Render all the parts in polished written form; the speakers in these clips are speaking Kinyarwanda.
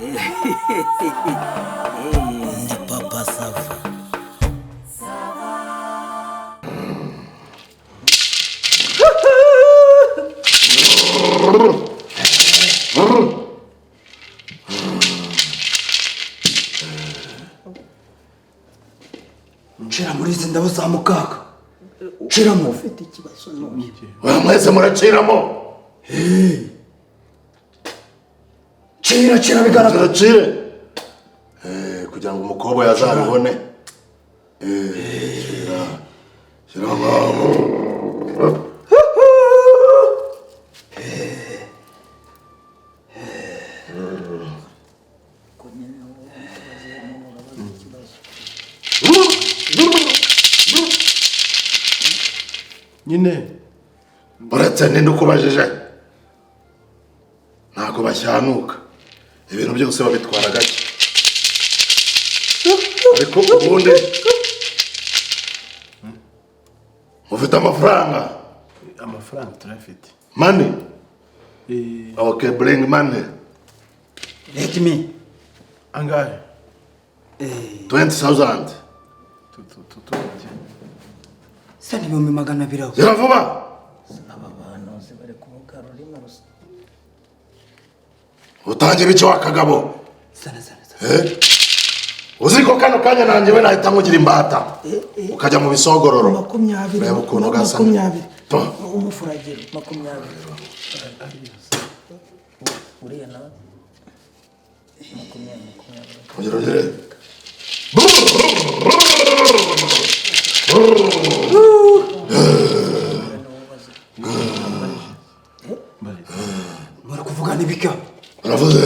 Ndi Papa Sava. Nshira muri izi ndabo za mukaka. Nshiramo ufite ikibazo n'ubu. Mwese muraciramo. Cira bigaragara. Cire. Kugira ngo umukobwa yazabibone. Cira ngaho. Nyine uretse ninde ukubajije ntabwo bashyanuka ibintu byose babitwara gake ariko ubundi ufite amafaranga turafite money okay bring money Let me. angahe 20,000 Sani ibihumbi 200 aho. zira vuba Aba bantu bari kuvuga rurimo rusa. utangira icyo wakagabo Sana. uzi ko kano kanya nanjye we nahita nkugira imbata ukajya mu bisogororo 20. reba ukuntu gasa 20. To. Umufuragiro 20. Uriya na 20. ugere muri kuvugana ibika. uravuze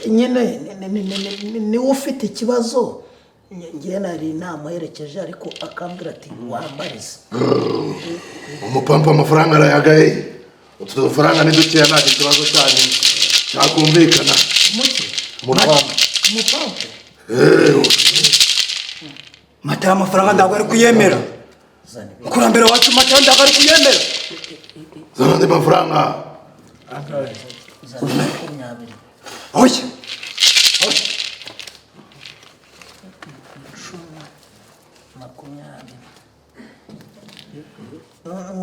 Nyine ni ufite ikibazo ngiye nari inama yerekeje ariko akambwira ati wambarize. umupampa amafaranga arayagaye utu dufaranga ni dukeya nta kibazo cyanyu cyakumvikana umupampa Mata y'amafaranga ntabwo ari kuyemera. Kurambere wacu mata ntabwo ari kuyemera. zana andi mafaranga Oya.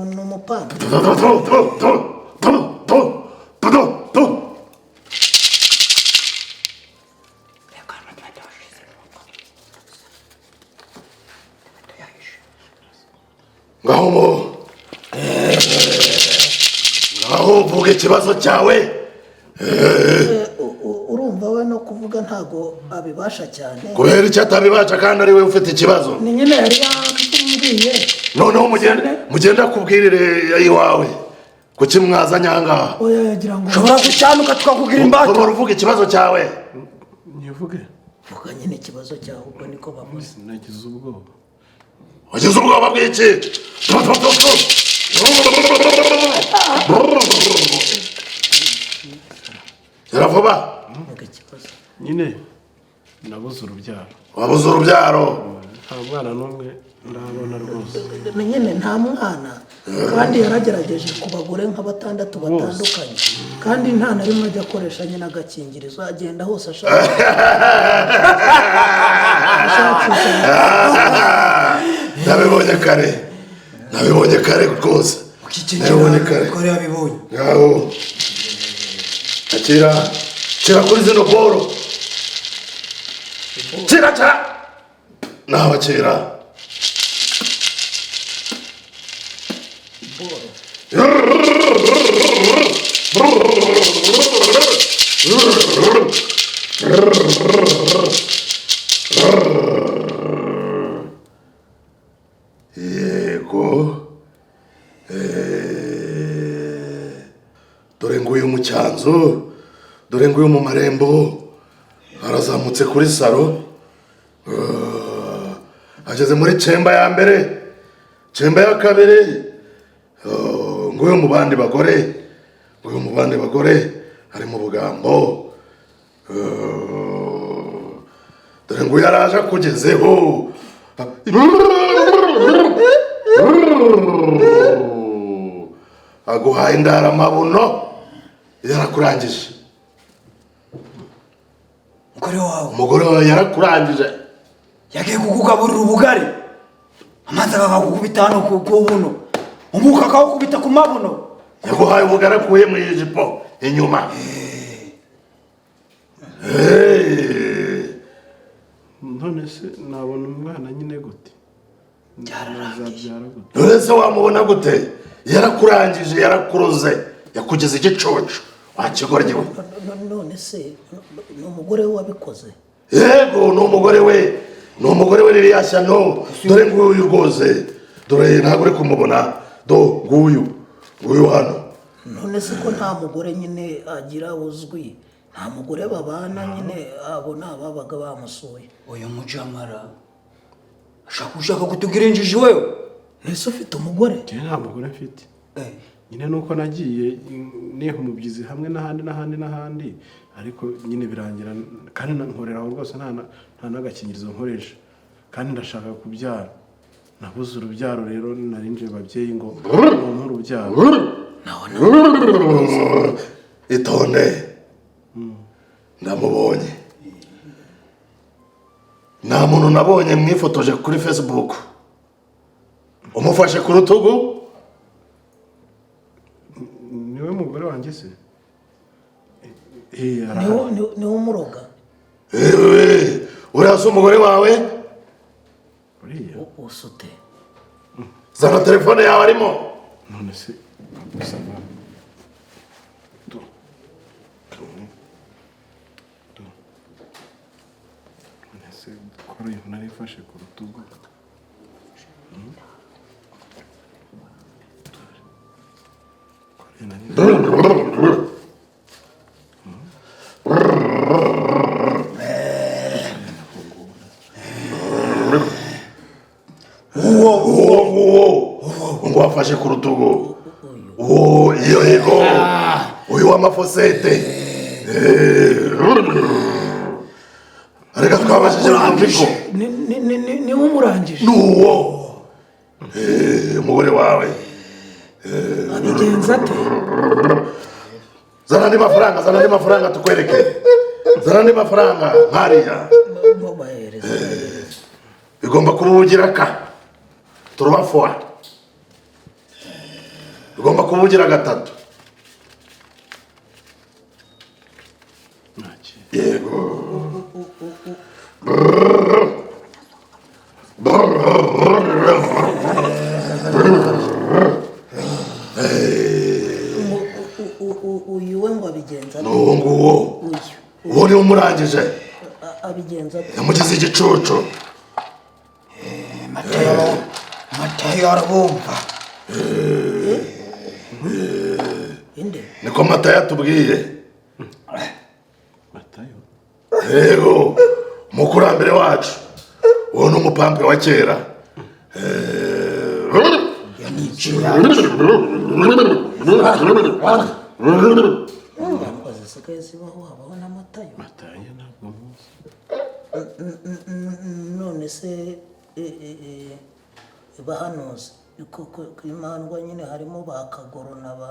Ni umupanga. ngaho uvuga ikibazo cyawe Urumva we no kuvuga ntago abibasha cyane. kubera icyo atabibasha kandi ari we ufite ikibazo Ni nyine yari yambwiye. noneho mugenda kubwirire iwawe kuki mwazanye ahangaha Oya yagira ngo Ushobora gucyanuka tukakubwira imbata. ubora uvuga ikibazo cyawe nyivuge vuga nyine ikibazo cyawe ubwo niko bavuze. nagize ubwoba wagize ubwoba bw'iki yaravuba Vuga ikibazo. nyine nabuze urubyaro wabuze urubyaro nta mwana n'umwe ndabona rwose Ni nyine nta mwana kandi yaragerageje ku bagore nka 6 batandukanye kandi nta na rimwe ajya akoresha nyine agakingirizo agenda hose ashaka. nabibonye kare rwose nabibonye kare ko yabibonye. ngaho akira kuri zino boro kira naho akira yego dore nguyu mu cyanzu dore nguyu mu marembo arazamutse kuri saro ageze muri cemba ya mbere cemba ya kabiri nguyu mu bandi bagore ari mu bugambo dore nguyu araje akugezeho aguhaye indaramabuno yarakurangije umugore wawe yarakurangije yagiye kukugaburira ubugari amazi akakukubita hano ku buno umuka akawukubita ku mabuno yaguhaye ubugari akuye mu ijipo inyuma none se nabona umwana nyine gute byararangiye none se wamubona gute yarakurangije yarakuroze yakugeza igicucu wakigoryewe none se ni umugore we wabikoze yego ni umugore we ririya shyano dore nguyu rwose dore ntabwo uri kumubona nguyu hano none se ko nta mugore nyine agira uzwi nta mugore babana nyine abo ni ababaga bamusuye uyu mujamara ushaka kutugira injiji wewe ese ufite umugore njyewe nta mugore mfite nyine nuko nagiye niha umubyizi hamwe n'ahandi ariko nyine birangira kandi nkorera aho rwose nta n'agakingirizo nkoresha kandi ndashaka kubyara nabuze urubyaro rero narinje babyeyi ngo mumpe urubyaro itonde ndamubonye nta muntu nabonye mwifotoje kuri Facebook umufashe ku rutugu niwe mugore wanjye se niwe umuroga uriya si umugore wawe uriya usute zana telefone yawe arimo none se gusaba none se kora uyu narifashe ku rutugu ngo wafashe ku rutugu iyo yego uyu w'amafosete reka twabashije kumviko niwe umurangije nuwo umugore wawe abigenza ate zana andi mafaranga tukwereke zana andi mafaranga nkariya bahereza bigomba kuba ubugira ka turubafua bigomba kuba ubugira gatatu yego uyu we ngo abigenza ate n'uwo nguwo uwo niwe umurangije abigenza ate yamugize igicucu matayo arabumva inde niko mata yatubwiye matayo yego umukurambere wacu uwo ni umupampe wa kera zisigaye zibaho habaho n'amatayo matayo ntabwo muzi none se bahanuzi ku imandwa nyine harimo ba kagoro na ba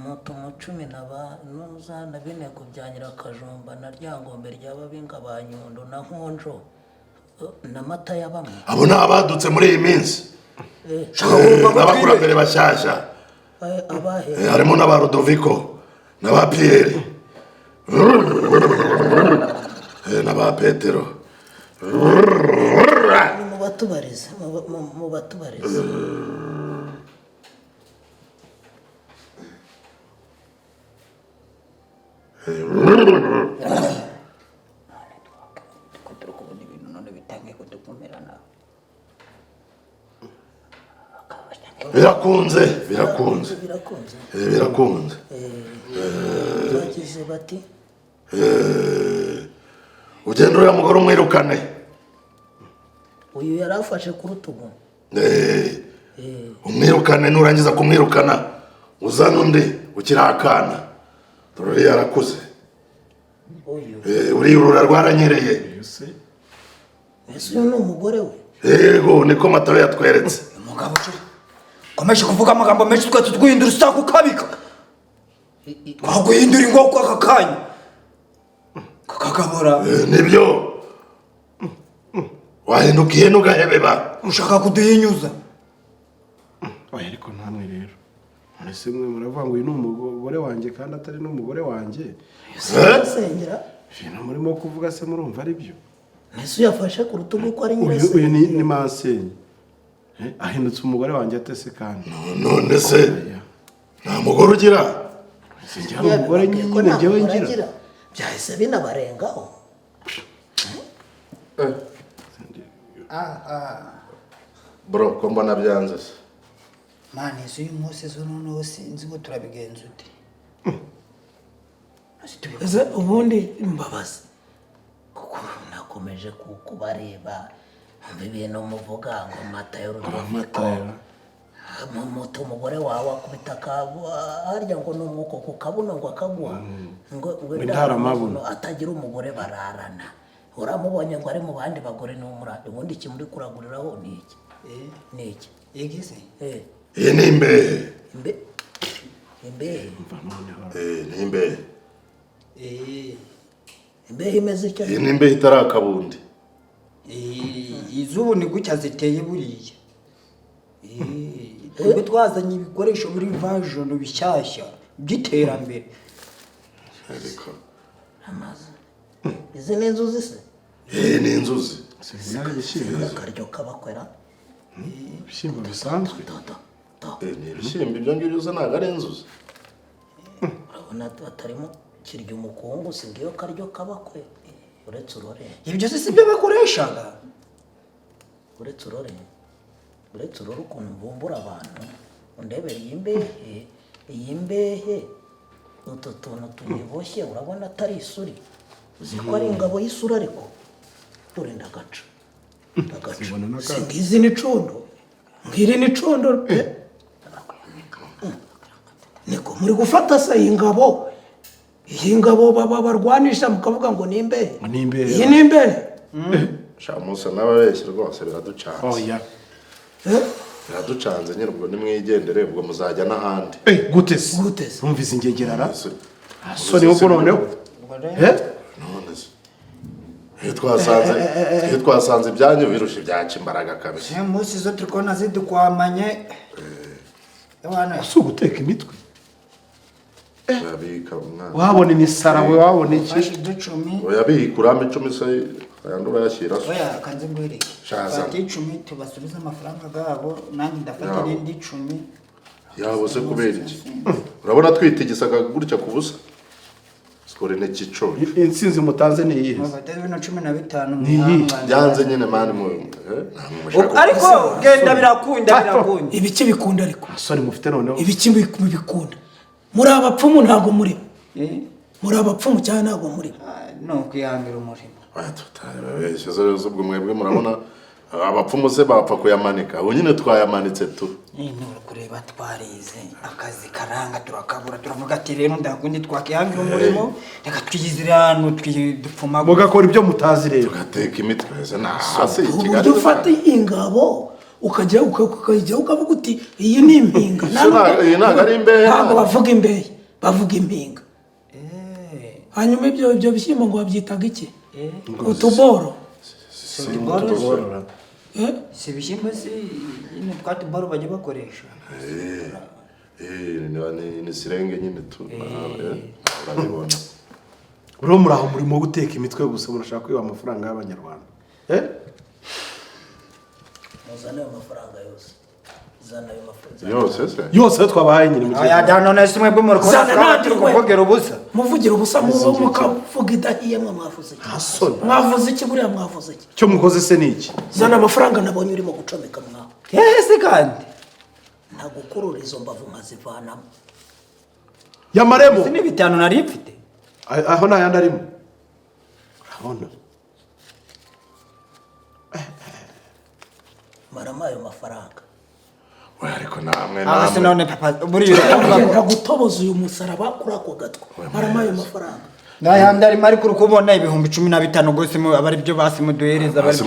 mutumu 10 na ba nuza na binego bya nyirakajumba na ryangombe ry'ababinga ba nyundo na nkonjo na mata yabamwe abo ni abadutse muri iyi minsi abakurambere bashyashya abahe harimo n'aba Rudoviko n'aba Pierre n'aba Petero mubatubarize mubatubarize birakunze bagize bati ugenda uriya mugore umwirukane uyu yari afashe ku rutugu umwirukane nurangiza kumwirukana uzana undi ukiri akana dore yarakuze uriya urura rwaranyereye ese uyu ni umugore we yego niko matara yatweretse umugabo komeje kuvuga amagambo menshi twese twihindura usako ukabika twaguhindura ingoko aka kanya kakagabura nibyo wahindukiye ntugahebeba ushaka kuduhinyuza oya ariko namwe rero mwese mwe muravuga ngo uyu ni umugore wanjye kandi atari n'umugore wanjye sengera ibintu murimo kuvuga se murumva ari byo Yesu yafashe ku rutugu ko ari uyu nyirasenge ni mansenyi ahindutse umugore wanjye atese kandi none se nta mugore ugira sinjya umugore nyine njyewe ngira byahise binabarengaho bro ko mbona byanze se mani izo uyu munsi zo noneho sinzi ngo turabigenza ute ese ubundi imbabazi kuko nakomeje kubareba ibintu muvuga ngo mata y'urudoviko muto umugore wawe akubita harya ngo ni umwuko ku kabuno ngo akaguha ngo intaramabuno atagira umugore bararana uramubonye ngo ari mu bandi bagore n'umurande ubundi iki muri kuraguriraho ni iki ni iki igeze iyi ni imbehe imbehe ni imbehe imbehe imeze icyo iyi ni imbehe itari akabundi izubu ni gutya ziteye buriya twebwe twazanye ibikoresho muri vajoni bishyashya by'iterambere ariko amazi izi ni inzuzi se ni inzuzi akaryo kabakwera ibishyimbo bisanzwe ni ibishyimbo ibyo ngibyo uza ntabwo ari inzuzi urabona batarimo kirya umukungu si ngiyo karyo kabakwe uretse urore ibyo si byo bakoreshaga uretse urore ukuntu mvumbura abantu undebera iyi mbehe utu tuntu tuyiboshye urabona atari isuri uzi ko ari ingabo y'isuri ariko dore ndagaca si ngizi ni icundo ngiri ni icundo niko muri gufata se iyi ngabo barwanisha mukavuga ngo ni imbehe iyi ni imbehe shamusa n'ababeshyi rwose biraducanze oya biraducanze nyine ubwo nimwigendere ubwo muzajya n'ahandi gute se numvise ingegerara so ni ubwo noneho none se iyo twasanze ibyanyu birusha ibyacu imbaraga kabisa uyu munsi zo turi kubona zidukwamanye si uguteka imitwe uyabika umwana wabona imisara we wabona iki ducumi uyabika uramba 10 se ayandi urayashyira so oya kanze ngwereke Shaza. fata 10 tubasubize amafaranga gabo nanjye ndafata n'indi 10 yabuze kubera iki urabona twitigisa gutya ku busa skore ne kico insinzi mutanze ni iyihe mufate 15 Niyi. byanze nyine mani mu ariko genda birakunda ibiki bikunda ariko asore mufite noneho ibiki bikunda muri abapfumu ntago muri muri abapfumu cyane ntago muri no kwihangira umurimo tutabeshye ubwo mwebwe murabona abapfumu se bapfa kuyamanika ubu nyine twayamanitse tu ni kureba twarize akazi karanga turakabura turavuga ati rero ndakundi twakihangira umurimo reka twiyizire hano twidupfuma mugakora ibyo mutazi rero tugateka imitwe ze na hasi uburyo ufata ingabo ukajya ukavuga uti iyi ni impinga iyi ntabwo ari imbehe ntabwo bavuga imbehe bavuga impinga hanyuma ibyo bishyimbo ngo babyitaga iki utuboro si ibishyimbo si nyine twatuboro bajya bakoresha ni sirenge nyine tu urabibona uriho muri aho murimo guteka imitwe gusa murashaka kwiba amafaranga y'abanyarwanda muzane ayo mafaranga yose zana ayo mafaranga yose se yose twabahaye nyine mu gihe aya none se mwebwe muri kuvugira ubusa muvugira ubusa mukavuga idahiye mwavuze iki hasoni mwavuze iki buriya mwavuze iki cyo mukoze se ni iki zana amafaranga nabonye urimo gucomeka mwaho yese kandi ntagukurura izo mbavu nkazivanamo yamaremo si ni 5 nari mfite aho nta yandi arimo urabona marama ayo mafaranga we ariko namwe se none papa buriya ugenda gutoboza uyu musaraba kuri ako gatwa marama ayo mafaranga n'ayandi arimo ariko ukubona ibihumbi 15 gose mu abari byo basimuduhereza abari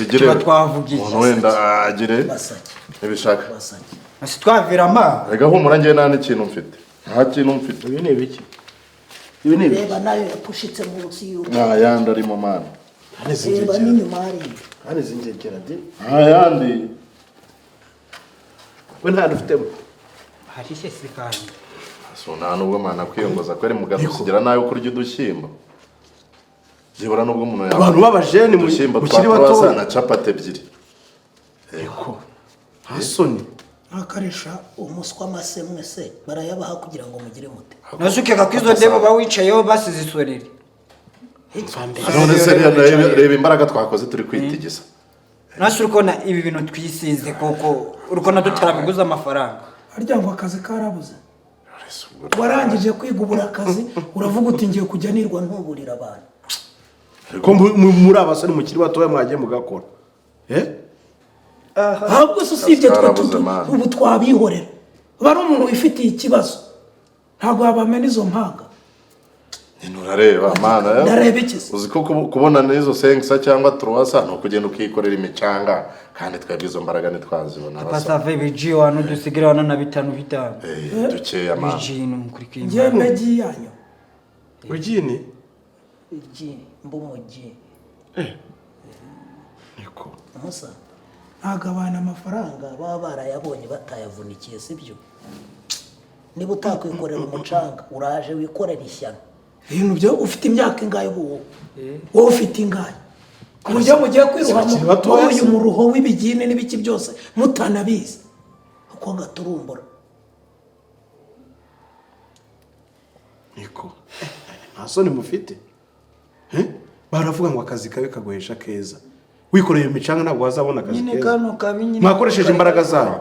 byo twavugiye umuntu wenda agire basake ibishaka basake ase twavirama rega humura ngiye nta n'ikintu mfite nta kintu mfite ibi ni ibiki ibi ni reba nayo yapushitse munsi y'urugo nta yandi arimo mani hano izi reba ngegera n'inyuma hariya hano izi ngegera de nta yandi we nta dufitemo hari se kandi so nta nubwo mwana kwiyongoza kweri mugadusigira nawe kurya udushyimbo byibura nubwo umuntu abantu b'abajeni mukiri batoya na capati ebyiri yego hasoni ntakarisha umuswa amasemwe se barayabaha kugira ngo mugire mute nasukaga ko izo ndebo bawicayeho basize isorere none se reba imbaraga twakoze turi kwitigisa nasi urikona ibi bintu twisize koko urikona tutarabiguza amafaranga harya ngo akazi karabuze warangije kwiga ubura akazi uravuga uti ngiye kujya nirwa ntuburira abantu ko muri abasore mukiri batoya mwagiye mugakora ahubwo se usibye ubu twabihorera bari umuntu wifitiye ikibazo ntabwo wabamena izo mpanga nturareba mana ndareba iki se uzi ko kubona n'izo sengisa cyangwa turuwasa ni ukugenda ukikorera imicanga kandi twebwe izo mbaraga ntitwazibona pasave biji wano dusigira wano na bitanu dukeya mana biji numukurikiye ngiye mbegi yanyu ugini igi mbumugi niko musa ntabwo abantu amafaranga baba barayabonye batayavunikiye sibyo niba utakwikorera umucanga uraje wikorera ishyano ibintu byo ufite imyaka ingahe ubu wowe ufite ingahe ku buryo mugiye kwiruhamo wowe uyu muruho w'ibigine n'ibiki byose mutanabizi uko gaturumbura niko nta soni mufite baravuga ngo akazi kabe kaguhesha keza wikoreye imicanga ntabwo wazabona akazi nyine keza kano kabi nyine mwakoresheje imbaraga zanyu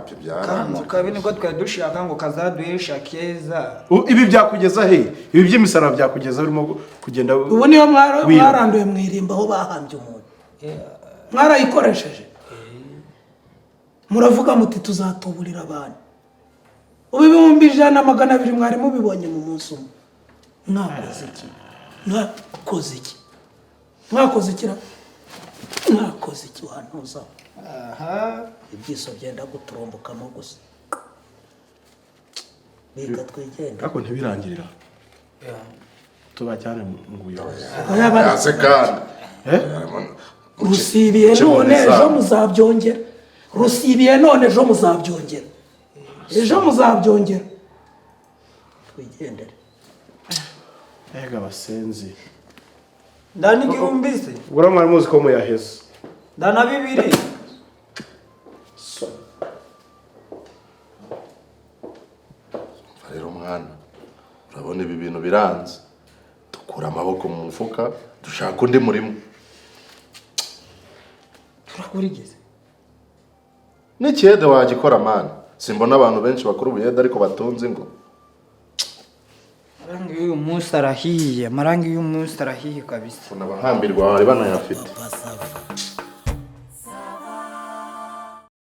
kano kabi niko twari dushaka ngo kazaduhesha keza ibi byakugeza he ibi by'imisaraba byakugeza birimo kugenda ubu niyo mwaranduye mwirimba aho bahambye umuntu mwarayikoresheje muravuga muti tuzatuburira abantu ubu ibihumbi 100 mwari mubibonye mu munsi umwe mwakoze iki mwakoze iki mwakoze iki mwakoze iki wantuza ibyiso byenda guturumbukamo gusa bika twigenda ariko ntibirangirira tubajyane mu buyobozi yaze kandi rusibiye none ejo muzabyongera rusibiye none ejo muzabyongera ejo muzabyongera twigendere ega basenzi ndani igihumbi se ubwo mwari muzi ko muyaheze ndana 2 rero mwana urabona ibi bintu biranze dukura amaboko mu mufuka dushaka undi murimo turakurigeze n'ikiyede wagikora mani simbona abantu benshi bakora ubuyede ariko batunze ngo marangi y'uyu munsi arahiye marangi y'uyu munsi arahiye kabisa unabahambirwa bari banayafite basava